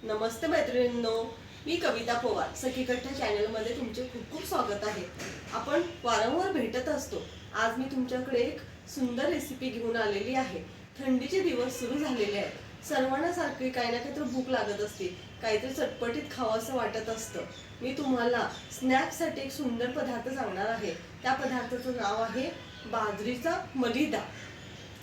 नमस्ते मैत्रिणींनो, मी कविता पवार सखीकट्टा चॅनलमध्ये तुमचे खूप खूप स्वागत आहे। आपण वारंवार भेटत असतो। आज मी तुमच्याकडे एक सुंदर रेसिपी घेऊन आलेली आहे। थंडीचे दिवस सुरू झालेले आहेत। सर्वांना सारखी काही ना काहीतरी भूक लागत असते, काहीतरी चटपटीत खावंसं वाटत असतं। मी तुम्हाला स्नॅक्ससाठी एक सुंदर पदार्थ सांगणार आहे। त्या पदार्थाचं नाव आहे बाजरीचा मलिदा।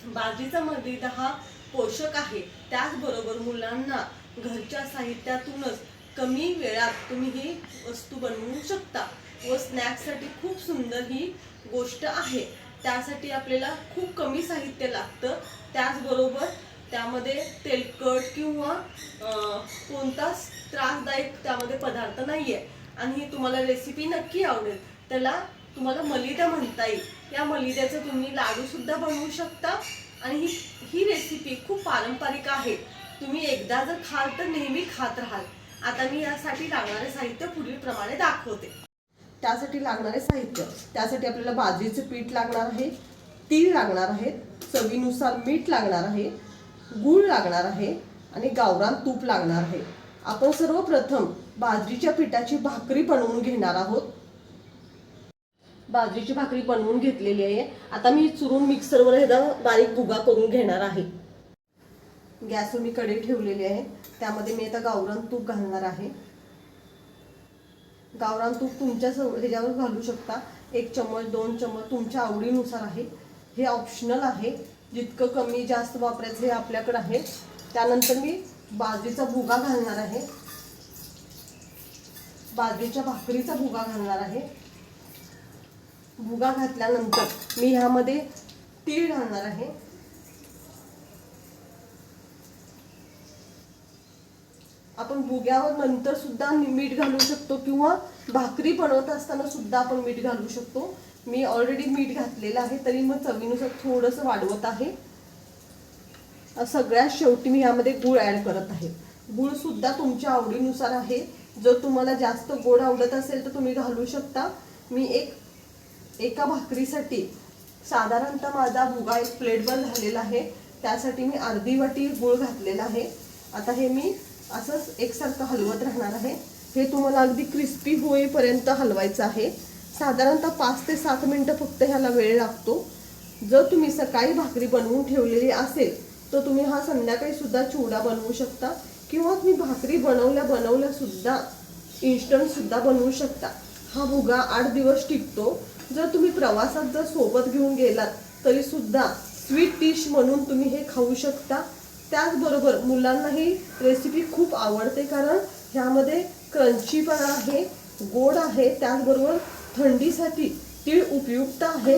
बाजरीचा मलिदा हा पोषक आहे, त्याचबरोबर मुलांना घरच्या साहित्यातूनच कमी वेळात तुम्ही ही वस्तू बनवू शकता व स्नॅक्ससाठी खूप सुंदर ही गोष्ट आहे। त्यासाठी आपल्याला खूप कमी साहित्य लागतं, त्याचबरोबर त्यामध्ये तेलकट किंवा कोणताच त्रासदायक त्यामध्ये पदार्थ नाहीये आणि तुम्हाला रेसिपी नक्की आवडेल। त्याला तुम्हाला मलिदा म्हणता येईल। या मलिद्याचे तुम्ही लाडू सुद्धा बनवू शकता आणि ही रेसिपी खूप पारंपरिक आहे। तुम्ही एकदा जर खाल तर नेहमी खात राहाल। आता मी यासाठी लागणारे साहित्य पुढीलप्रमाणे दाखवते। त्यासाठी लागणारे साहित्य, त्यासाठी आपल्याला बाजरीचे पीठ लागणार आहे, तीळ लागणार आहेत, चवीनुसार मीठ लागणार आहे, गूळ लागणार आहे आणि गावरान तूप लागणार आहे। आपण सर्वप्रथम बाजरीच्या पिठाची भाकरी बनवून घेणार आहोत। बाजरीची भाकरी बनवून घेतलेली आहे। आता मी चुरून मिक्सरवर एकदा बारीक भुगा करून घेणार आहे। गॅसवर मी कढई ठेवलेली आहे, त्यामध्ये मी आता गावरान तूप घालणार आहे। गावरान तूप तुमच्या ह्याच्यावर घालू शकता, 1 चम्मच 2 चम्मच तुमच्या आवडीनुसार आहे। हे ऑप्शनल आहे, जितकं कमी जास्त वापरायचं हे आपल्याकडे आहे। त्यानंतर मी बाजरीचा भुगा घालणार आहे, बाजरीच्या भाकरीचा भुगा घालणार आहे। भुगा घातल्यानंतर मी ह्यामध्ये तीळ घालणार आहे। आपण भुग्यावर नंतर सुद्धा मीठ घालू शकतो किंवा भाकरी बनवत असताना सुद्धा आपण मीठ घालू शकतो। मी ऑलरेडी मीठ घातलेलं आहे, तरी मग चवीनुसार थोडंसं वाढवत आहे। सगळ्यात शेवटी मी ह्यामध्ये गूळ ऍड करत आहे। गूळ सुद्धा तुमच्या आवडीनुसार आहे। जर तुम्हाला जास्त गोड आवडत असेल तर तुम्ही घालू शकता। मी एका भाकरीसाठी साधारणतः माझा भुगा 1 प्लेटभर झालेला आहे, त्यासाठी मी अर्धी वाटी गूळ घातलेला आहे। आता हे मी असंच एकसारखं हलवत राहणार आहे। हे तुम्हाला अगदी क्रिस्पी होईपर्यंत हलवायचं आहे। साधारणतः 5 ते 7 मिनिटं फक्त ह्याला वेळ लागतो। जर तुम्ही सकाळी भाकरी बनवून ठेवलेली असेल तर तुम्ही हा संध्याकाळी सुद्धा चिवडा बनवू शकता किंवा तुम्ही भाकरी बनवल्या सुद्धा इन्स्टंट सुद्धा बनवू शकता। हा भुगा 8 दिवस टिकतो। जर तुम्ही प्रवासात जर सोबत घेऊन गेलात तरी सुद्धा स्वीट डिश म्हणून तुम्ही हे खाऊ शकता। त्याचबरोबर मुलांना ही रेसिपी खूप आवडते, कारण ह्यामध्ये क्रंचीपणा आहे, गोड आहे, त्याचबरोबर थंडीसाठी तीळ उपयुक्त आहे।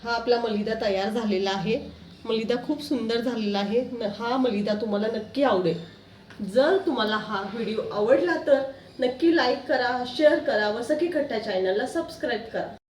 हा आपला मलिदा तयार झालेला आहे। मलिदा खूप सुंदर झालेला आहे। हा मलिदा तुम्हाला नक्की आवडेल। जर तुम्हाला हा व्हिडिओ आवडला तर नक्की लाईक करा, शेअर करा व सखीकट्टा चॅनलला सबस्क्राईब करा।